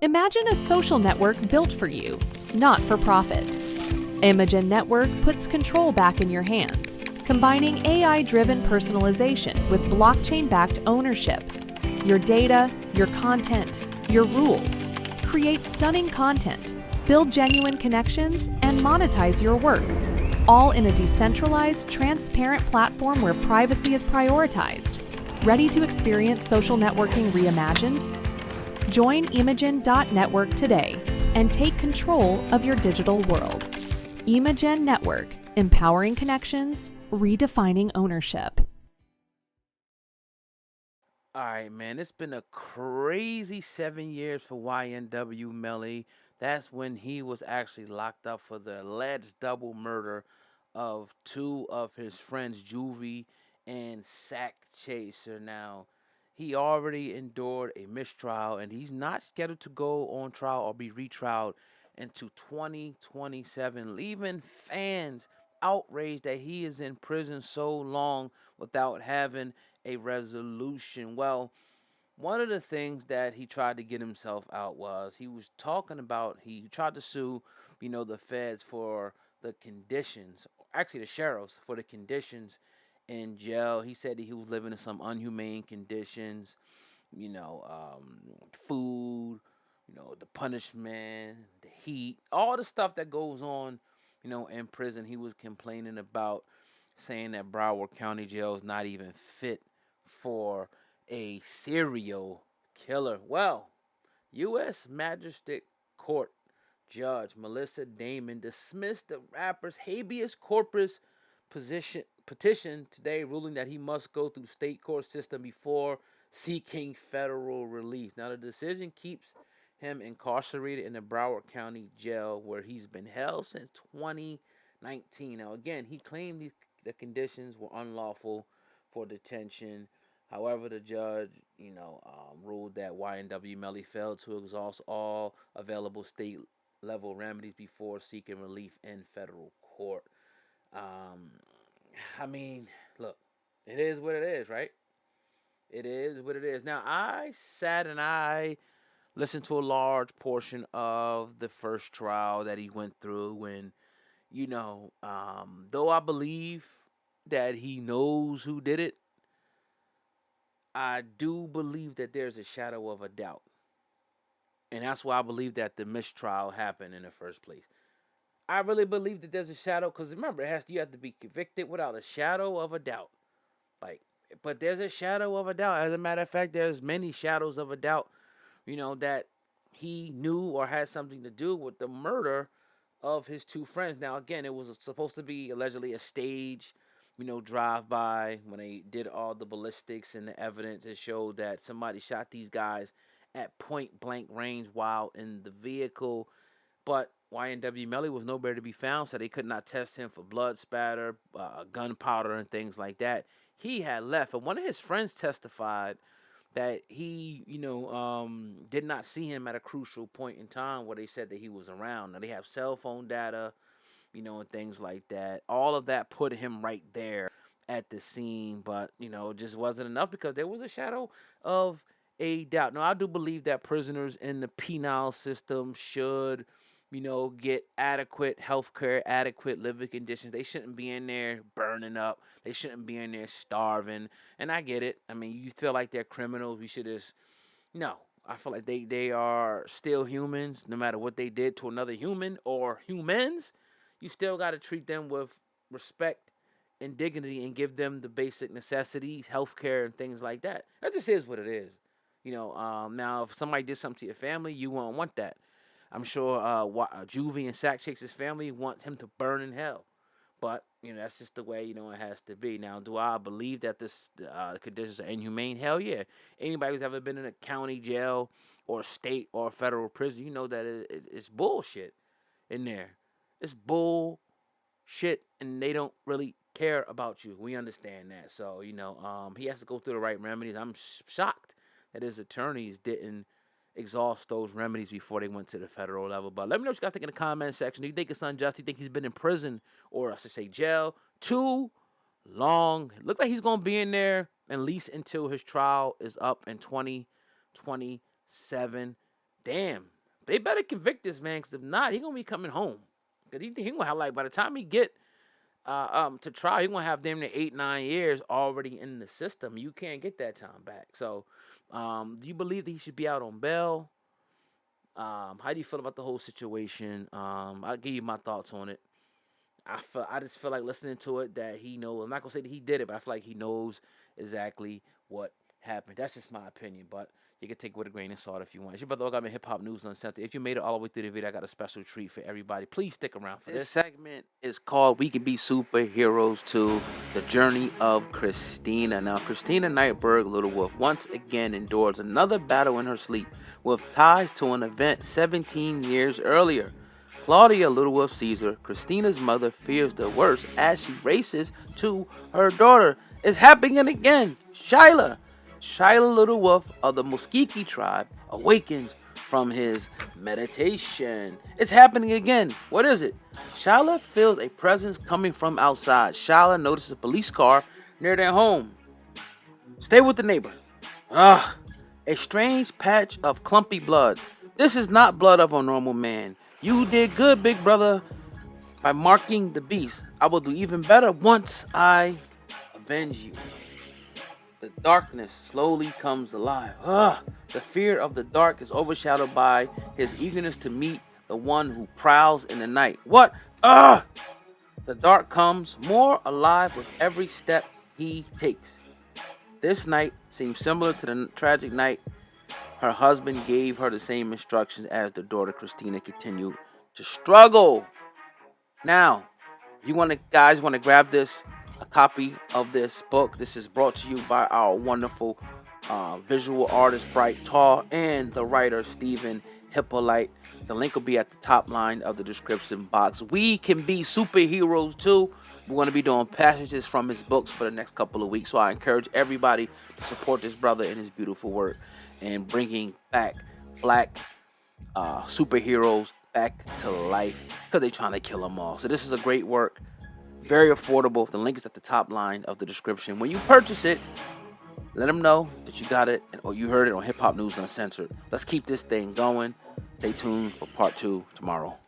Imagine a social network built for you, not for profit. Imagen Network puts control back in your hands, combining AI-driven personalization with blockchain-backed ownership. Your data, your content, your rules. Create stunning content, build genuine connections, and monetize your work, all in a decentralized, transparent platform where privacy is prioritized. Ready to experience social networking reimagined? Join Imagen.Network today and take control of your digital world. Imagen Network, empowering connections, redefining ownership. All right, man. It's been a crazy 7 years for YNW Melly. That's when he was actually locked up for the alleged double murder of two of his friends, Juvie and Sack Chaser. Now, he already endured a mistrial, and he's not scheduled to go on trial or be retrialed into 2027, leaving fans outraged that he is in prison so long without having a resolution. Well, one of the things that he tried to get himself out was he was talking about he tried to sue, the feds for the conditions, actually the sheriffs for the conditions in jail. He said that he was living in some unhumane conditions, food, the punishment, the heat, all the stuff that goes on, in prison. He was complaining about, saying that Broward County Jail is not even fit for a serial killer. Well, U.S. Magistrate Court Judge Melissa Damian dismissed the rapper's habeas corpus petition today, ruling that he must go through state court system before seeking federal relief. Now, the decision keeps him incarcerated in the Broward County Jail, where he's been held since 2019. Now, again, he claimed the conditions were unlawful for detention. However, the judge, ruled that YNW Melly failed to exhaust all available state level remedies before seeking relief in federal court. Um, I mean, look, it is what it is, right? It is what it is. Now, I sat and I listened to a large portion of the first trial that he went through, and though I believe that he knows who did it, I do believe that there's a shadow of a doubt. And that's why I believe that the mistrial happened in the first place. I really believe that there's a shadow, because remember, you have to be convicted without a shadow of a doubt. Like, but there's a shadow of a doubt. As a matter of fact, there's many shadows of a doubt, that he knew or had something to do with the murder of his two friends. Now, again, it was supposed to be allegedly a stage, drive by when they did all the ballistics and the evidence. It showed that somebody shot these guys at point blank range while in the vehicle. But YNW Melly was nowhere to be found, so they could not test him for blood spatter, gunpowder, and things like that. He had left, and one of his friends testified that he, did not see him at a crucial point in time where they said that he was around. Now, they have cell phone data, and things like that. All of that put him right there at the scene, but, it just wasn't enough because there was a shadow of a doubt. Now, I do believe that prisoners in the penal system should, get adequate health care, adequate living conditions. They shouldn't be in there burning up. They shouldn't be in there starving. And I get it. I mean, you feel like they're criminals. We should just, no. I feel like they are still humans, no matter what they did to another human or humans. You still got to treat them with respect and dignity and give them the basic necessities, health care, and things like that. That just is what it is. Now, if somebody did something to your family, you won't want that. I'm sure Juvie and Sack Chase's family wants him to burn in hell. But, that's just the way, it has to be. Now, do I believe that this conditions are inhumane? Hell yeah. Anybody who's ever been in a county jail or state or federal prison, you know that it's bullshit in there. It's bullshit, and they don't really care about you. We understand that. So, he has to go through the right remedies. I'm shocked that his attorneys didn't exhaust those remedies before they went to the federal level. But let me know what you guys think in the comment section. Do you think it's unjust? Do you think he's been in prison, or I should say jail, too long? It looks like he's going to be in there at least until his trial is up in 2027. damn, they better convict this man, because if not, he gonna be coming home. Because he gonna have, like, by the time he get to trial, he gonna have damn near 8-9 years already in the system. You can't get that time back. So, do you believe that he should be out on bail? How do you feel about the whole situation? I'll give you my thoughts on it. I just feel like listening to it that he knows. I'm not gonna say that he did it, but I feel like he knows exactly what happened. That's just my opinion, but you can take it with a grain of salt if you want. It's your brother Oga, Hip Hop News Uncensored. If you made it all the way through the video, I got a special treat for everybody. Please stick around for this. This segment is called "We Can Be Superheroes Too: The Journey of Christina." Now, Christina Nightberg Little Wolf once again endures another battle in her sleep with ties to an event 17 years earlier. Claudia Little Wolf Caesar, Christina's mother, fears the worst as she races to her daughter. It's happening again. Shyla Little Wolf of the Muskiki tribe awakens from his meditation. It's happening again. What is it? Shyla feels a presence coming from outside. Shyla notices a police car near their home. Stay with the neighbor. A strange patch of clumpy blood. This is not blood of a normal man. You did good, big brother, by marking the beast. I will do even better once I avenge you. The darkness slowly comes alive. The fear of the dark is overshadowed by his eagerness to meet the one who prowls in the night. What? The dark comes more alive with every step he takes. This night seems similar to the tragic night her husband gave her the same instructions as the daughter Christina continued to struggle. Now, if you guys want to grab a copy of this book, this is brought to you by our wonderful visual artist Bright Tall and the writer Stephen Hippolyte. The link will be at the top line of the description box. We can be superheroes too. We're going to be doing passages from his books for the next couple of weeks. So I encourage everybody to support this brother and his beautiful work and bringing back black superheroes back to life, because they're trying to kill them all. So this is a great work. Very affordable. The link is at the top line of the description. When you purchase it, let them know that you got it or you heard it on Hip Hop News Uncensored. Let's keep this thing going. Stay tuned for part 2 tomorrow.